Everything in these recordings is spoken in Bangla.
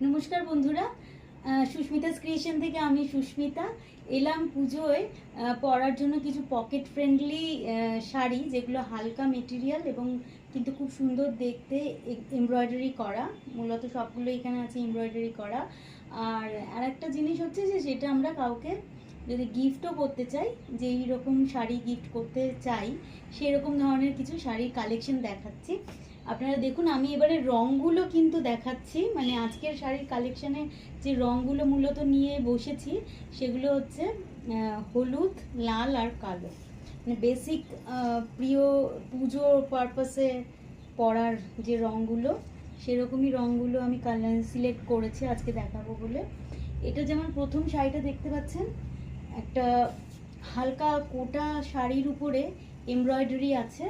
নমস্কার বন্ধুরা, সুস্মিতাস ক্রিয়েশন থেকে আমি সুস্মিতা এলাম পুজোয় পরার জন্য কিছু পকেট ফ্রেন্ডলি শাড়ি, যেগুলো হালকা মেটেরিয়াল এবং কিন্তু খুব সুন্দর দেখতে, এমব্রয়ডারি করা। মূলত সবগুলো এখানে আছে এমব্রয়ডারি করা। আর আরেকটা জিনিস হচ্ছে যে যেটা আমরা কাউকে যদি গিফটও করতে চাই, যে এইরকম শাড়ি গিফট করতে চাই, সেরকম ধরনের কিছু শাড়ির কালেকশন দেখাচ্ছি। আপনারা দেখুন, আমি এবারে রঙগুলো কিন্তু দেখাচ্ছি, মানে আজকের শাড়ির কালেকশানে যে রঙগুলো মূলত নিয়ে বসেছি সেগুলো হচ্ছে হলুদ, লাল আর কালো। মানে বেসিক প্রিয় পুজো পারপাসে পরার যে রঙগুলো, সেরকমই রঙগুলো আমি সিলেক্ট করেছি আজকে দেখাবো বলে। এটা যেমন প্রথম শাড়িটা দেখতে পাচ্ছেন, একটা হালকা কোটা শাড়ির উপরে এমব্রয়ডারি আছে।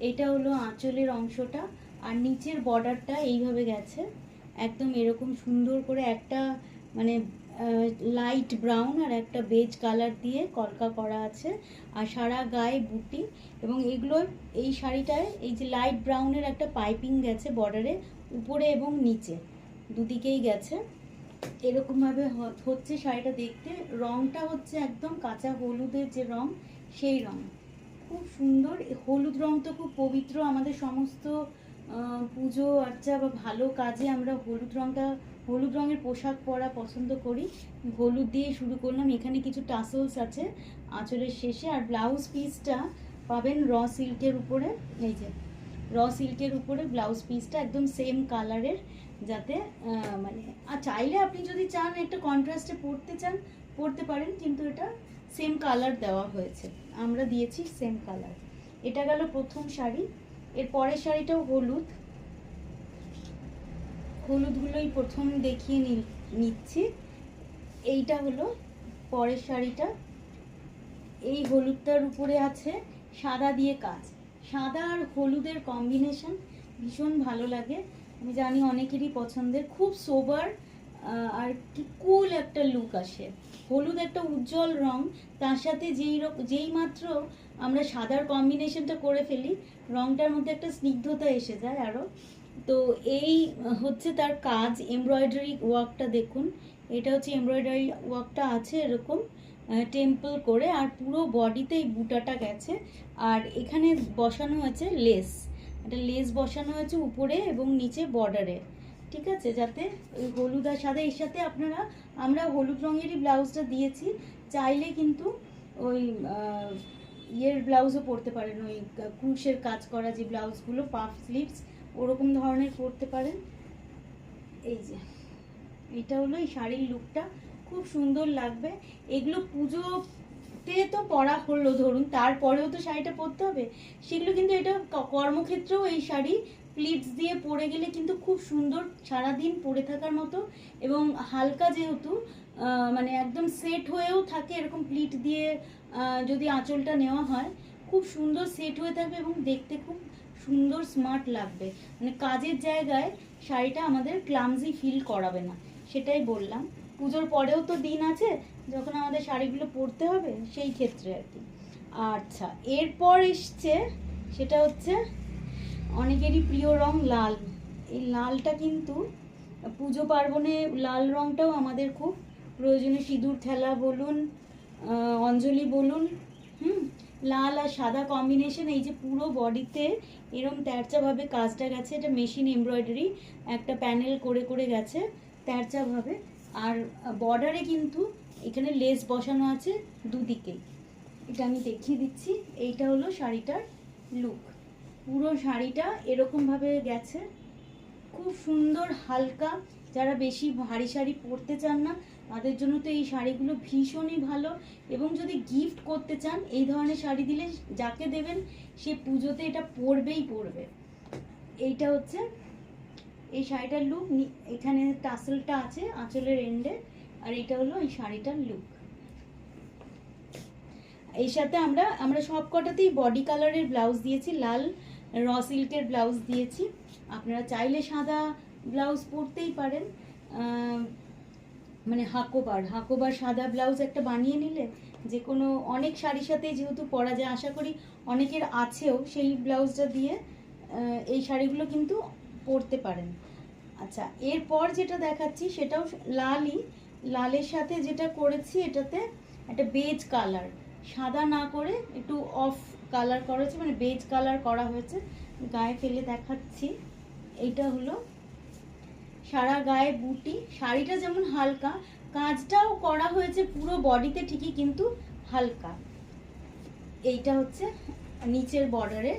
এটা হলো আঁচলের অংশটা, আর নিচের বর্ডারটা এইভাবে গেছে একদম এরকম সুন্দর করে, একটা মানে লাইট ব্রাউন আর একটা বেজ কালার দিয়ে কলকা করা আছে, আর সারা গায়ে বুটি। এবং এগুলোর এই শাড়িটায় এই যে লাইট ব্রাউনের একটা পাইপিং গেছে বর্ডারে, উপরে এবং নিচে দুদিকেই গেছে। এরকমভাবে হচ্ছে শাড়িটা দেখতে। রঙটা হচ্ছে একদম কাঁচা হলুদের যে রং, সেই রং, খুব সুন্দর। হলুদ রং তো খুব পবিত্র, আমাদের সমস্ত পুজো আর্চা বা ভালো কাজে আমরা হলুদ রঙের পোশাক পরা পছন্দ করি। হলুদ দিয়ে শুরু করলাম। এখানে কিছু টাসলস আছে আঁচলের শেষে, আর ব্লাউজ পিসটা পাবেন র সিল্কের উপরে। এই যে র সিল্কের উপরে ব্লাউজ পিসটা একদম সেম কালারের, যাতে মানে আর চাইলে আপনি যদি চান একটা কন্ট্রাস্টে পরতে চান পরতে পারেন, কিন্তু এটা সেম কালার দেওয়া হয়েছে, আমরা দিয়েছি সেম কালার। এটা গেল প্রথম শাড়ি। এর পরের শাড়িটাও হলুদগুলোই প্রথম দেখিয়ে নিচ্ছি। এইটা হলো পরের শাড়িটা। এই হলুদটার উপরে আছে সাদা দিয়ে কাজ। সাদা আর হলুদের কম্বিনেশন ভীষণ ভালো লাগে, আমি জানি অনেকেরই পছন্দের। খুব সোবার আর কি কুল একটা লুক আসে। হলুদ একটা উজ্জ্বল রং, তার সাথে যেই মাত্র আমরা সাদার কম্বিনেশনটা করে ফেলি, রংটার মধ্যে একটা স্নিগ্ধতা এসে যায় আরও। তো এই হচ্ছে তার কাজ, এমব্রয়ডারি ওয়ার্কটা দেখুন। এটা হচ্ছে এমব্রয়ডারি ওয়ার্কটা আছে এরকম টেম্পল করে, আর পুরো বডিতে এই বুটাটা গেছে। আর এখানে বসানো হয়েছে লেস, একটা লেস বসানো হয়েছে উপরে এবং নিচে বর্ডারে, ঠিক আছে, যাতে ওই হলুদ আর সাদা। এর সাথে আমরা হলুদ রঙেরই ব্লাউজটা দিয়েছি, চাইলে কিন্তু ওই ইয়ের ব্লাউজও পরতে পারেন, ওই ক্রুশের কাজ করা যে ব্লাউজগুলো, পাফ স্লিভস, ওরকম ধরনের পরতে পারেন। এই যে এটা হলো এই শাড়ির লুকটা, খুব সুন্দর লাগবে। এগুলো পুজোতে তো পরা হলো ধরুন, তারপরেও তো শাড়িটা পরতে হবে, সেগুলো কিন্তু এটা কর্মক্ষেত্রেও এই শাড়ি প্লিটস দিয়ে পরে গেলে কিন্তু খুব সুন্দর, সারাদিন পরে থাকার মতো। এবং হালকা যেহেতু মানে একদম সেট হয়েও থাকে, এরকম প্লিট দিয়ে যদি আঁচলটা নেওয়া হয়, খুব সুন্দর সেট হয়ে থাকবে এবং দেখতে খুব সুন্দর স্মার্ট লাগবে। মানে কাজের জায়গায় শাড়িটা আমাদের ক্লামজি ফিল করাবে না, সেটাই বললাম। পুজোর পরেও তো দিন আছে যখন আমাদের শাড়িগুলো পরতে হবে, সেই ক্ষেত্রে আর কি। আচ্ছা, এরপর এসছে সেটা হচ্ছে অনেকেরই প্রিয় রং লাল। এই লালটা কিন্তু পুজো পার্বণে লাল রংটাও আমাদের খুব প্রয়োজনীয়। সিঁদুর খেলা বলুন, অঞ্জলি বলুন, লাল আর সাদা কম্বিনেশন। এই যে পুরো বডিতে এরম তেরচাভাবে কাজটা গেছে, এটা মেশিন এমব্রয়ডারি, একটা প্যানেল করে করে গেছে তেরচাভাবে। আর বর্ডারে কিন্তু এখানে লেস বসানো আছে দুদিকেই। এটা আমি দেখিয়ে দিচ্ছি। এইটা হলো শাড়িটার লুক। পুরো শাড়িটা এরকমভাবে গেছে, খুব সুন্দর হালকা। যারা বেশি ভারী শাড়ি পরতে চান না, তাদের জন্য তো এই শাড়িগুলো ভীষণই ভালো। এবং যদি গিফট করতে চান, এই ধরনের শাড়ি দিলে যাকে দেবেন সে পুজোতে এটা পরবেই পরবে। এইটা হচ্ছে এই শাড়িটার লুক। এখানে টাসেলটা আছে আঁচলের এন্ডে, আর এটা হলো এই শাড়িটার লুক। এই সাথে আমরা সব কটাতেই বডি কালারের ব্লাউজ দিয়েছি, লাল র সিল্কের ব্লাউজ দিয়েছি। আপনারা চাইলে সাদা ব্লাউজ পরতেই পারেন, মানে হাকোবার সাদা ব্লাউজ একটা বানিয়ে নিলে যে কোনো অনেক শাড়ির সাথেই যেহেতু পরা যায়, আশা করি অনেকের আছেও, সেই ব্লাউজটা দিয়ে এই শাড়িগুলো কিন্তু পরতে পারেন। আচ্ছা, এরপর যেটা দেখাচ্ছি সেটাও লালই, লালের সাথে যেটা করেছি এটাতে একটা বেজ কালার, সাদা না করে একটু অফ কালার করা হয়েছে, মানে বেজ কালার করা হয়েছে। গায়ে ফেলে দেখাচ্ছি। এইটা হলো সারা গায়ে বুটি, শাড়িটা যেমন হালকা, কাজটাও করা হয়েছে পুরো বডিতে ঠিকই কিন্তু হালকা। এইটা হচ্ছে নিচের বর্ডারে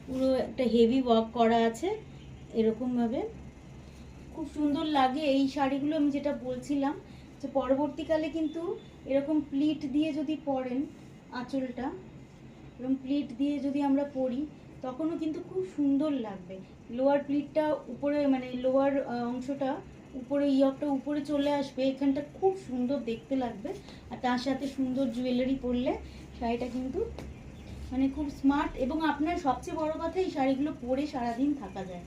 পুরো একটা হেভি ওয়ার্ক করা আছে এরকমভাবে, খুব সুন্দর লাগে এই শাড়িগুলো। আমি যেটা বলছিলাম যে পরবর্তীকালে কিন্তু এরকম প্লিট দিয়ে যদি পরেন, আঁচলটা এরকম প্লিট দিয়ে যদি আমরা পরি তখনও কিন্তু খুব সুন্দর লাগবে। লোয়ার প্লিটটা উপরে, মানে লোয়ার অংশটা উপরে, ইয়কটা উপরে চলে আসবে, এখানটা খুব সুন্দর দেখতে লাগবে। আর তার সাথে সুন্দর জুয়েলারি পরলে শাড়িটা কিন্তু মানে খুব স্মার্ট, এবং আপনার সবচেয়ে বড় কথা এই শাড়িগুলো পরে সারাদিন থাকা যায়,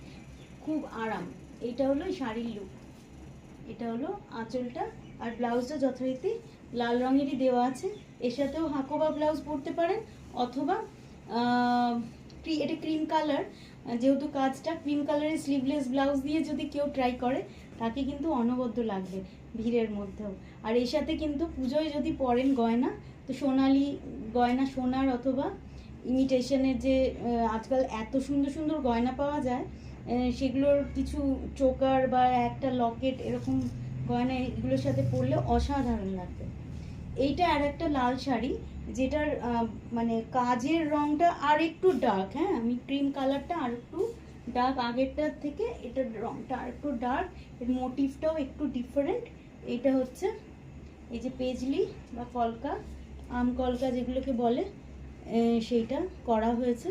খুব আরাম। এইটা হলো শাড়ির লুক, এটা হলো আঁচলটা। আর ব্লাউজটা যথারীতি লাল রঙেরই দেওয়া আছে। এর সাথেও হাকোবা ব্লাউজ পরতে পারেন, অথবা এটা ক্রিম কালার, যেহেতু কাজটা ক্রিম কালারের স্লিভলেস ব্লাউজ দিয়ে যদি কেউ ট্রাই করে তাকে কিন্তু অনবদ্য লাগবে ভিড়ের মধ্যেও। আর এর সাথে কিন্তু পুজোয় যদি পরেন গয়না, তো সোনালি গয়না, সোনার অথবা ইমিটেশনের যে আজকাল এত সুন্দর সুন্দর গয়না পাওয়া যায়, সেগুলোর কিছু চোকার বা একটা লকেট এরকম গয়না এগুলোর সাথে পরলে অসাধারণ লাগবে। এইটা আর একটা লাল শাড়ি, যেটার মানে কাজের রংটা আর একটু ডার্ক, হ্যাঁ আমি ক্রিম কালারটা আর একটু ডার্ক আগেরটার থেকে, এটার রংটা আর একটু ডার্ক, এর মোটিভটাও একটু ডিফারেন্ট। এইটা হচ্ছে এই যে পেজলি বা কলকা, আম কলকা যেগুলোকে বলে, সেইটা করা হয়েছে,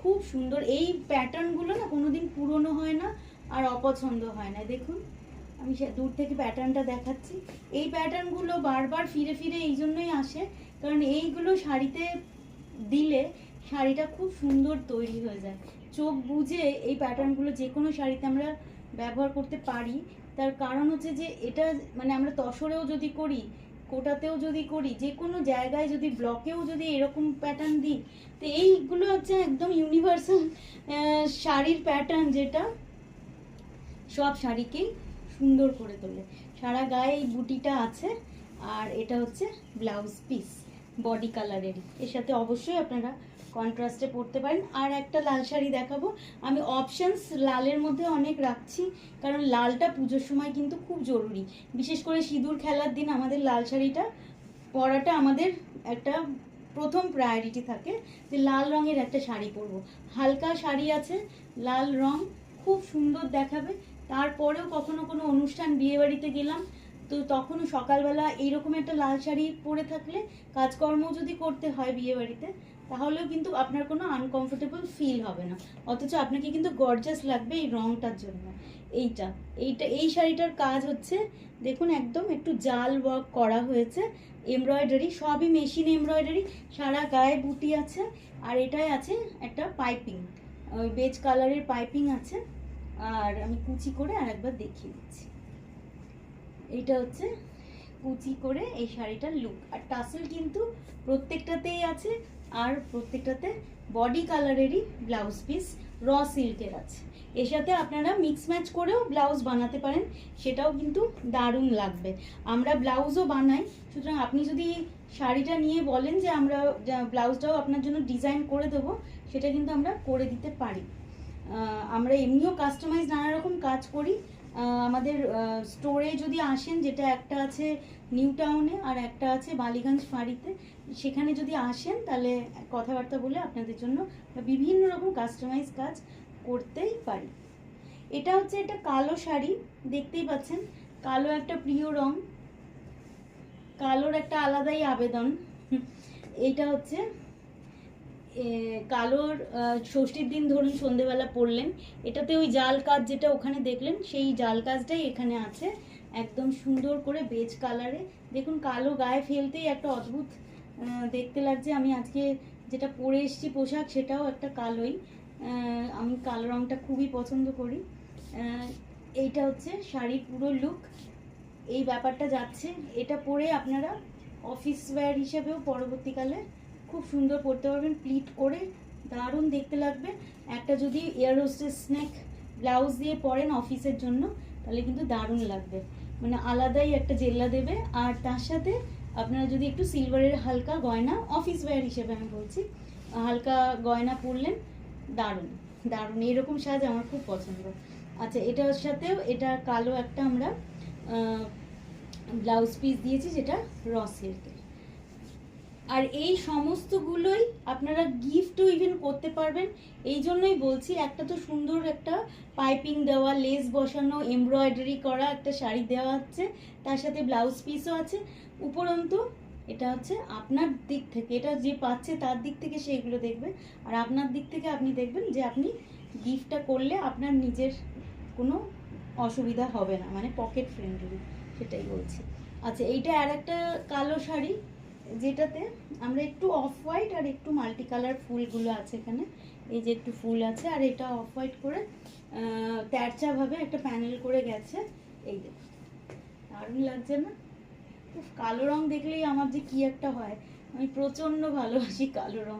খুব সুন্দর। এই প্যাটার্নগুলো না কোনোদিন পুরনো হয় না আর অপছন্দ হয় না। দেখুন আমি দূর থেকে প্যাটার্নটা দেখাচ্ছি। এই প্যাটার্নগুলো বারবার ফিরে ফিরে এই জন্যই আসে, কারণ এইগুলো শাড়িতে দিলে শাড়িটা খুব সুন্দর তৈরি হয়ে যায়। চোখ বুজে এই প্যাটার্নগুলো যে কোনো শাড়িতে আমরা ব্যবহার করতে পারি। তার কারণ হচ্ছে যে এটা মানে আমরা তসরেও যদি করি, কোটাতেও যদি করি, যে কোনো জায়গায় যদি ব্লকেও যদি এরকম প্যাটার্ন দিই, তো এইগুলো হচ্ছে একদম ইউনিভার্সাল শাড়ির প্যাটার্ন, যেটা সব শাড়িকেই সুন্দর করে তোলে। সারা গায়ে এই বুটিটা আছে, আর এটা হচ্ছে ব্লাউজ পিস বডি কালারেরই। এর সাথে অবশ্যই আপনারা কন্ট্রাস্টে পরতে পারেন। আর একটা লাল শাড়ি দেখাবো আমি, অপশানস লালের মধ্যে অনেক রাখছি, কারণ লালটা পুজোর সময় কিন্তু খুব জরুরি। বিশেষ করে সিঁদুর খেলার দিন আমাদের লাল শাড়িটা পরাটা আমাদের একটা প্রথম প্রায়োরিটি থাকে, যে লাল রঙের একটা শাড়ি পরবো। হালকা শাড়ি আছে, লাল রং খুব সুন্দর দেখাবে। তারপরেও কখনো কোনো অনুষ্ঠান, বিয়ে বাড়িতে গেলাম, তো তখনও সকালবেলা এইরকম একটা লাল শাড়ি পরে থাকলে কাজকর্ম যদি করতে হয় বিয়ে বাড়িতে, তাহলেও কিন্তু আপনার কোনো আনকমফোর্টেবল ফিল হবে না, অথচ আপনাকে কিন্তু গর্জাস লাগবে এই রংটার জন্য। এই শাড়িটার কাজ হচ্ছে দেখুন, একদম একটু জাল ওয়ার্ক করা হয়েছে, এমব্রয়ডারি, সবই মেশিন এমব্রয়ডারি, সারা গায়ে বুটি আছে। আর এটাই আছে একটা পাইপিং, ওই বেজ কালারের পাইপিং আছে। আর আমি কুচি করে আর একবার দেখিয়ে দিচ্ছি। এইটা হচ্ছে কুচি করে এই শাড়িটার লুক। আর টাসেল কিন্তু প্রত্যেকটাতেই আছে, আর প্রত্যেকটাতে বডি কালারেরই ব্লাউজ পিস র সিল্কের আছে। এর সাথে আপনারা মিক্স ম্যাচ করেও ব্লাউজ বানাতে পারেন, সেটাও কিন্তু দারুণ লাগবে। আমরা ব্লাউজও বানাই, সুতরাং আপনি যদি শাড়িটা নিয়ে বলেন যে আমরা ব্লাউজটাও আপনার জন্য ডিজাইন করে দেবো, সেটা কিন্তু আমরা করে দিতে পারি। আমরা এমনিও কাস্টমাইজ নানা রকম কাজ করি। আমাদের স্টোরে যদি আসেন, যেটা একটা আছে নিউ টাউনে আর একটা আছে বালিগঞ্জ ফাঁড়িতে, সেখানে যদি আসেন তাহলে কথাবার্তা বলে আপনাদের জন্য বিভিন্ন রকম কাস্টমাইজ কাজ করতেই পারি। এটা হচ্ছে একটা কালো শাড়ি, দেখতেই পাচ্ছেন, কালো একটা প্রিয় রং, কালোর একটা আলাদাই আবেদন। এইটা হচ্ছে কালোর ষষ্ঠীর দিন ধরুন সন্ধেবেলা পরলেন, এটাতে ওই জাল কাজ যেটা ওখানে দেখলেন, সেই জাল কাজটাই এখানে আছে, একদম সুন্দর করে বেজ কালারে। দেখুন কালো গায়ে ফেলতেই একটা অদ্ভুত দেখতে লাগছে। আমি আজকে যেটা পরে এসেছি পোশাক, সেটাও একটা কালোই। আমি কালো রঙটা খুবই পছন্দ করি। এইটা হচ্ছে শাড়ির পুরো লুক, এই ব্যাপারটা যাচ্ছে। এটা পরে আপনারা অফিস ওয়্যার হিসেবেও পরবর্তীকালে খুব সুন্দর পরতে পারবেন, প্লিট করে দারুণ দেখতে লাগবে। একটা যদি এয়ার হোস্টেস স্নেক ব্লাউজ দিয়ে পরেন অফিসের জন্য, তাহলে কিন্তু দারুণ লাগবে, মানে আলাদাই একটা জেল্লা দেবে। আর তার সাথে আপনারা যদি একটু সিলভারের হালকা গয়না, অফিস ওয়্যার হিসেবে আমি বলছি, হালকা গয়না পরলেন, দারুণ দারুণ, এরকম সাজ আমার খুব পছন্দ। আচ্ছা, এটার সাথেও এটা কালো একটা আমরা ব্লাউজ পিস দিয়েছি, যেটা র সিল্কের। আর এই সমস্তগুলোই আপনারা গিফটও ইভেন করতে পারবেন। এই জন্যই বলছি, একটা তো সুন্দর একটা পাইপিং দেওয়া, লেস বসানো, এমব্রয়ডারি করা একটা শাড়ি দেওয়া হচ্ছে, তার সাথে ব্লাউজ পিসও আছে। উপরন্তু এটা হচ্ছে আপনার দিক থেকে, এটা যে পাচ্ছে তার দিক থেকে সে এগুলো দেখবে, আর আপনার দিক থেকে আপনি দেখবেন যে আপনি গিফটটা করলে আপনার নিজের কোনো অসুবিধা হবে না, মানে পকেট ফ্রেন্ডলি, সেটাই বলছি। আচ্ছা, এইটা আর একটা কালো শাড়ি, যেটাতে আমরা একটু অফ হোয়াইট আর একটু মাল্টি কালার ফুলগুলো আছে এখানে, এই যে একটু ফুল আছে, আর এটা অফ হোয়াইট করে তেরচাভাবে একটা প্যানেল করে গেছে। এই যে দারুণ লাগছে না? কালো রং দেখলেই আমার যে কি একটা হয়, আমি প্রচণ্ড ভালোবাসি কালো রং।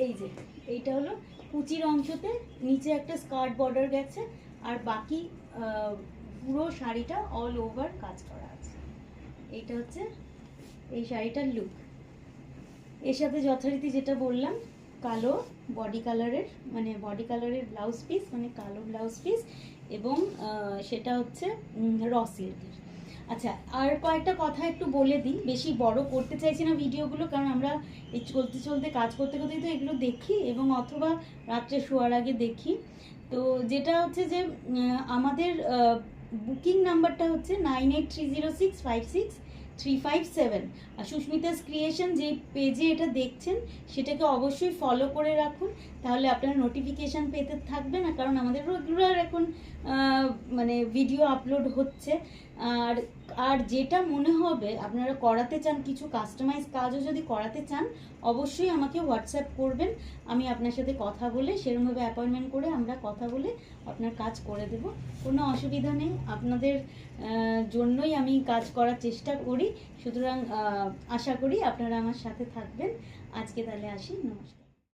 এই যে এইটা হলো কুচির অংশতে নিচে একটা স্কার্ট বর্ডার গেছে, আর বাকি পুরো শাড়িটা অল ওভার কাজ করা আছে। এইটা হচ্ছে এই শাড়িটার লুক। এর সাথে যথারীতি যেটা বললাম, কালো বডি কালারের, মানে বডি কালারের ব্লাউজ পিস, মানে কালো ব্লাউজ পিস, এবং সেটা হচ্ছে র সিল্কের। আচ্ছা, আর কয়েকটা কথা একটু বলে দিই, বেশি বড় করতে চাইছি না ভিডিওগুলো, কারণ আমরা এই চলতে চলতে কাজ করতে করতেই তো এগুলো দেখি, এবং অথবা রাত্রে শোয়ার আগে দেখি। তো যেটা হচ্ছে যে আমাদের বুকিং নাম্বারটা হচ্ছে 9830656357। আর সুস্মিতাস ক্রিয়েশন যে পেজে এটা দেখছেন, সেটাকে অবশ্যই ফলো করে রাখুন, তাহলে আপনারা নোটিফিকেশান পেতে থাকবেন। না, কারণ আমাদের রেগুলার এখন মানে ভিডিও আপলোড হচ্ছে। আর আর যেটা মনে হবে আপনারা করাতে চান, কিছু কাস্টমাইজ কাজও যদি করাতে চান, অবশ্যই আমাকে হোয়াটসঅ্যাপ করবেন, আমি আপনার সাথে কথা বলে সেরকমভাবে অ্যাপয়েন্টমেন্ট করে আমরা কথা বলে আপনার কাজ করে দেব, কোনো অসুবিধা নেই। আপনাদের জন্যই আমি কাজ করার চেষ্টা করি, সুতরাং আশা করি আপনারা আমার সাথে থাকবেন। আজকে তাহলে আসি, নমস্কার।